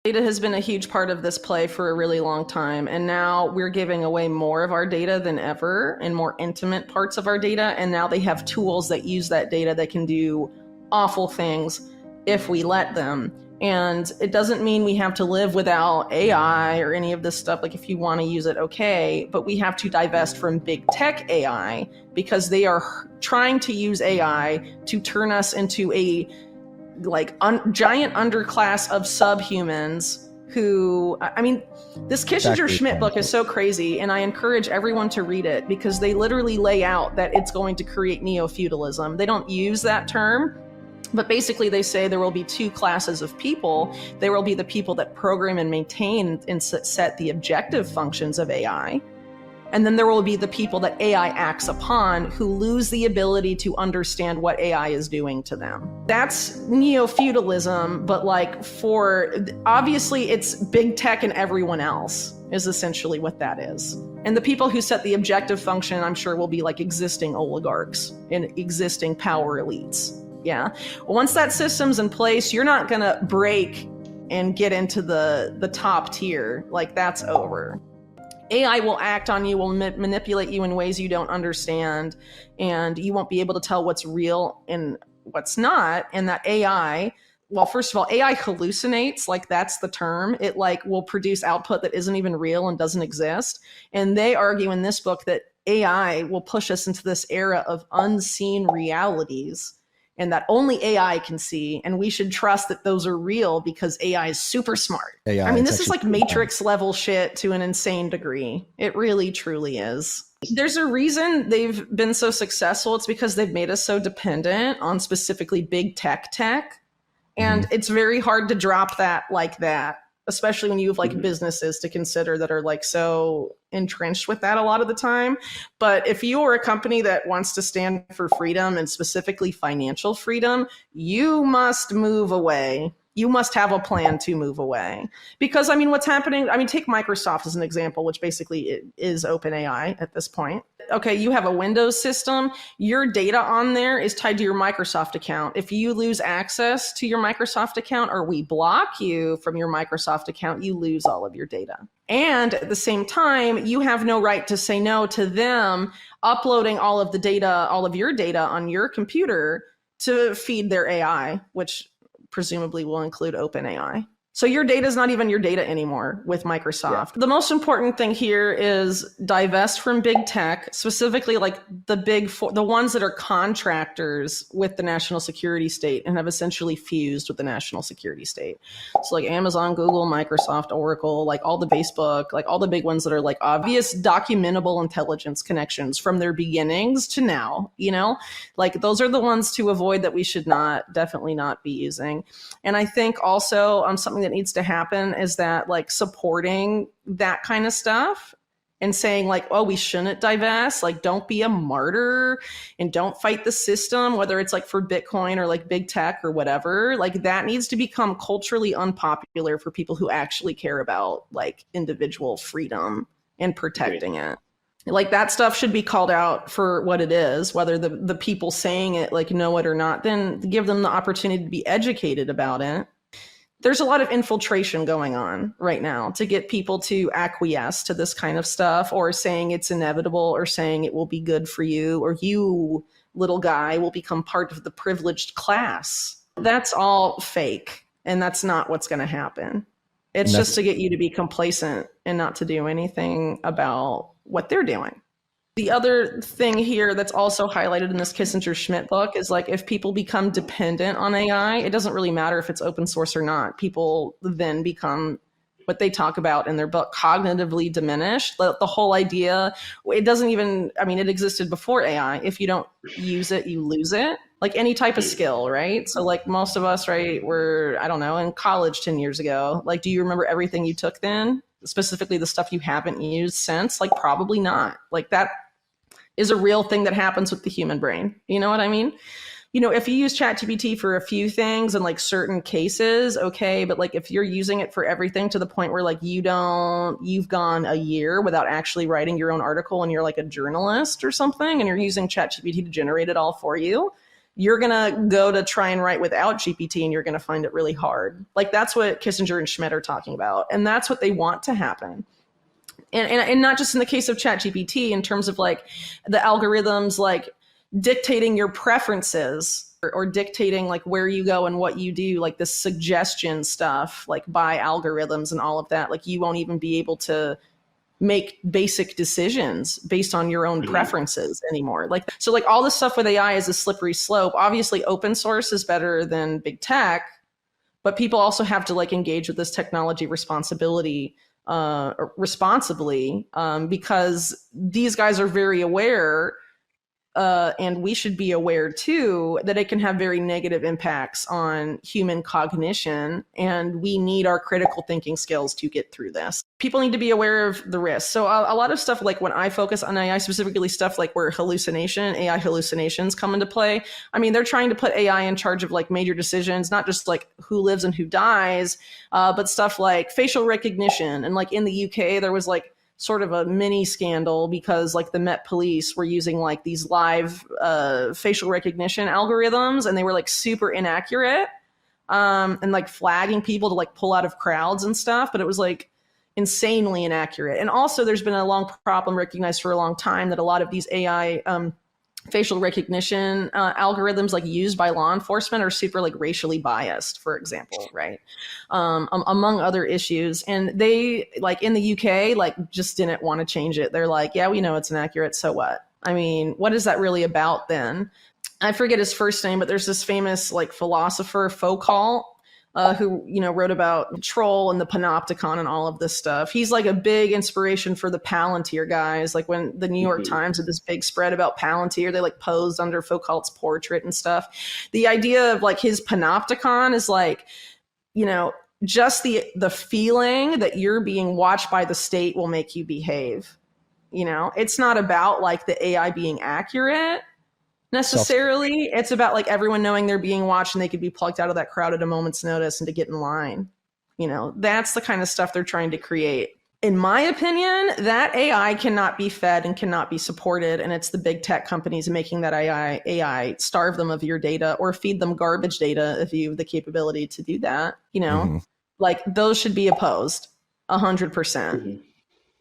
Data has been a huge part of this play for a really long time. And now we're giving away more of our data than ever and more intimate parts of our data. And now they have tools that use that data that can do awful things if we let them. And it doesn't mean we have to live without AI or any of this stuff. Like if you want to use it, okay, but we have to divest from big tech AI because they are trying to use AI to turn us into a giant underclass of subhumans who, I mean, this Kissinger Schmid book is so crazy, and I encourage everyone to read it because they literally lay out that it's going to create Neo-Feudalism. They don't use that term, but basically they say there will be two classes of people. There will be the people that program and maintain and set the objective functions of AI. And then there will be the people that AI acts upon who lose the ability to understand what AI is doing to them. That's neo-feudalism, but obviously it's big tech and everyone else is essentially what that is. And the people who set the objective function, I'm sure, will be like existing oligarchs and existing power elites. Yeah. Once that system's in place, you're not going to break and get into the top tier. Like, that's over. AI will act on you, will manipulate you in ways you don't understand, and you won't be able to tell what's real and what's not. And that AI, well, first of all, AI hallucinates, like that's the term. It will produce output that isn't even real and doesn't exist. And they argue in this book that AI will push us into this era of unseen realities and that only AI can see, and we should trust that those are real because AI is super smart. I mean, this is like Matrix level shit to an insane degree. It really, truly is. There's a reason they've been so successful. It's because they've made us so dependent on specifically big tech. And it's very hard to drop that like that, especially when you have businesses to consider that are so entrenched with that a lot of the time. But if you are a company that wants to stand for freedom and specifically financial freedom, you must move away. You must have a plan to move away. Because, I mean, what's happening, I mean, take Microsoft as an example, which basically is OpenAI at this point. Okay, you have a Windows system. Your data on there is tied to your Microsoft account. If you lose access to your Microsoft account or we block you from your Microsoft account, you lose all of your data. And at the same time, you have no right to say no to them uploading all of the data, all of your data on your computer to feed their AI, which presumably will include OpenAI. So your data is not even your data anymore with Microsoft. Yeah. The most important thing here is divest from big tech, specifically the big four, the ones that are contractors with the national security state and have essentially fused with the national security state. So Amazon, Google, Microsoft, Oracle, all the Facebook, all the big ones that are obvious documentable intelligence connections from their beginnings to now, those are the ones to avoid that we should definitely not be using. And I think also something that needs to happen is that supporting that kind of stuff and saying oh, we shouldn't divest, don't be a martyr and don't fight the system, whether it's for Bitcoin or big tech or whatever, that needs to become culturally unpopular for people who actually care about individual freedom and protecting it. That stuff should be called out for what it is, whether the people saying it know it or not, then give them the opportunity to be educated about it. There's a lot of infiltration going on right now to get people to acquiesce to this kind of stuff, or saying it's inevitable, or saying it will be good for you, or you, little guy, will become part of the privileged class. That's all fake, and that's not what's going to happen. It's just to get you to be complacent and not to do anything about what they're doing. The other thing here that's also highlighted in this Kissinger Schmid book is if people become dependent on AI, it doesn't really matter if it's open source or not. People then become what they talk about in their book, cognitively diminished. The whole idea, it doesn't even, I mean, it existed before AI. If you don't use it, you lose it. Any type of skill, right? So most of us, right, were, I don't know, in college 10 years ago. Do you remember everything you took then? Specifically the stuff you haven't used since? Probably not. That is a real thing that happens with the human brain. You know what I mean? If you use ChatGPT for a few things and certain cases, okay, but if you're using it for everything to the point where you've gone a year without actually writing your own article and you're a journalist or something and you're using ChatGPT to generate it all for you, you're going to go to try and write without GPT and you're going to find it really hard. Like that's what Kissinger and Schmid are talking about. And that's what they want to happen. And not just in the case of ChatGPT, in terms of like the algorithms, like dictating your preferences or dictating like where you go and what you do, like the suggestion stuff, like by algorithms and all of that. Like you won't even be able to make basic decisions based on your own preferences anymore. Like, so like all this stuff with AI is a slippery slope. Obviously open source is better than big tech, but people also have to like engage with this technology responsibly, because these guys are very aware, and we should be aware too, that it can have very negative impacts on human cognition, and we need our critical thinking skills to get through this. People need to be aware of the risks. So a lot of stuff, like when I focus on AI, specifically stuff like where AI hallucinations come into play. I mean, they're trying to put AI in charge of like major decisions, not just like who lives and who dies, but stuff like facial recognition. And like in the UK, there was like sort of a mini scandal because like the Met Police were using like these live facial recognition algorithms, and they were like super inaccurate, and like flagging people to like pull out of crowds and stuff, but it was like insanely inaccurate. And also there's been a long problem recognized for a long time that a lot of these AI facial recognition algorithms like used by law enforcement are super like racially biased, for example, right? Among other issues. And they like in the UK, like just didn't want to change it. They're like, yeah, we know it's inaccurate. So what? I mean, what is that really about then? I forget his first name, but there's this famous like philosopher Foucault, who, you know, wrote about control and the panopticon and all of this stuff. He's like a big inspiration for the Palantir guys. Like when the New York Times did this big spread about Palantir, they like posed under Foucault's portrait and stuff. The idea of like his panopticon is like, you know, just the feeling that you're being watched by the state will make you behave. You know, it's not about like the AI being accurate necessarily. It's about like everyone knowing they're being watched and they could be plucked out of that crowd at a moment's notice and to get in line. You know, that's the kind of stuff they're trying to create. In my opinion, that AI cannot be fed and cannot be supported. And it's the big tech companies making that AI starve them of your data or feed them garbage data if you have the capability to do that. You know, like those should be opposed 100%.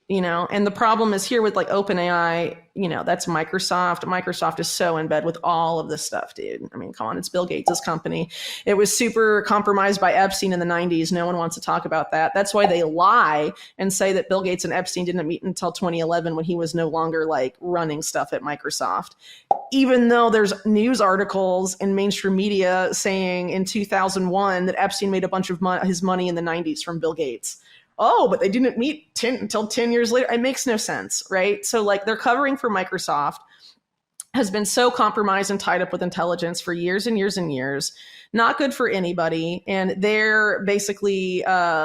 You know, and the problem is here with like OpenAI, you know, that's Microsoft. Microsoft is so in bed with all of this stuff, dude. I mean, come on, it's Bill Gates' company. It was super compromised by Epstein in the 90s. No one wants to talk about that. That's why they lie and say that Bill Gates and Epstein didn't meet until 2011 when he was no longer like running stuff at Microsoft. Even though there's news articles in mainstream media saying in 2001 that Epstein made a bunch of his money in the 90s from Bill Gates. Oh, but they didn't meet until 10 years later. It makes no sense, right? So like they're covering for Microsoft has been so compromised and tied up with intelligence for years and years and years. Not good for anybody. And they're basically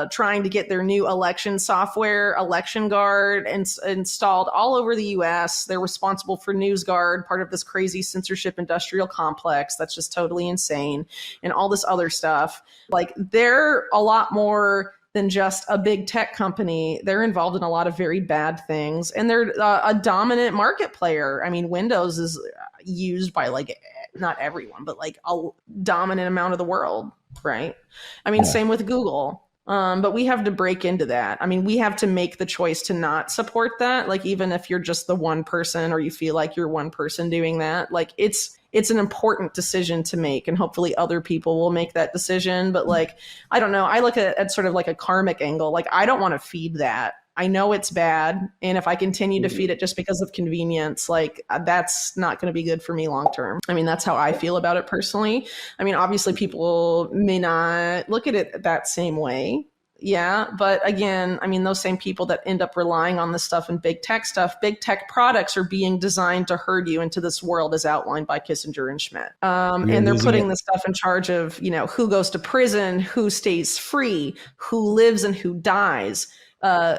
trying to get their new election software, Election Guard, installed all over the US. They're responsible for NewsGuard, part of this crazy censorship industrial complex that's just totally insane, and all this other stuff. Like they're a lot more than just a big tech company. They're involved in a lot of very bad things, and they're a dominant market player. I mean, Windows is used by like not everyone, but like a dominant amount of the world, right? I mean, same with Google. But we have to break into that. I mean, we have to make the choice to not support that. Like, even if you're just the one person or you feel like you're one person doing that, like it's an important decision to make, and hopefully other people will make that decision. But like, I don't know. I look at sort of like a karmic angle. Like, I don't want to feed that. I know it's bad. And if I continue to feed it just because of convenience, like that's not going to be good for me long term. I mean, that's how I feel about it personally. I mean, obviously people may not look at it that same way. Yeah. But again, I mean, those same people that end up relying on this stuff and big tech products are being designed to herd you into this world as outlined by Kissinger and Schmid. And they're putting this stuff in charge of, you know, who goes to prison, who stays free, who lives and who dies,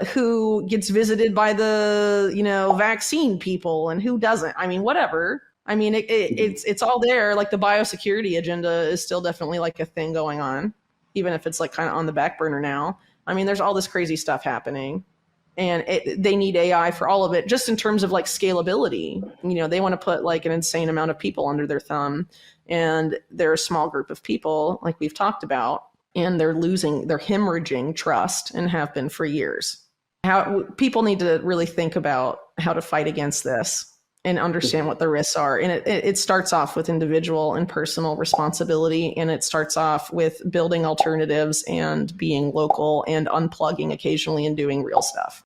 who gets visited by the, you know, vaccine people and who doesn't. I mean, whatever. I mean, it's all there. Like the biosecurity agenda is still definitely like a thing going on, even if it's like kind of on the back burner now. I mean, there's all this crazy stuff happening. And they need AI for all of it, just in terms of like scalability. They want to put like an insane amount of people under their thumb, and they're a small group of people, like we've talked about, and they're hemorrhaging trust and have been for years. How people need to really think about how to fight against this and understand what the risks are. And it starts off with individual and personal responsibility. And it starts off with building alternatives and being local and unplugging occasionally and doing real stuff.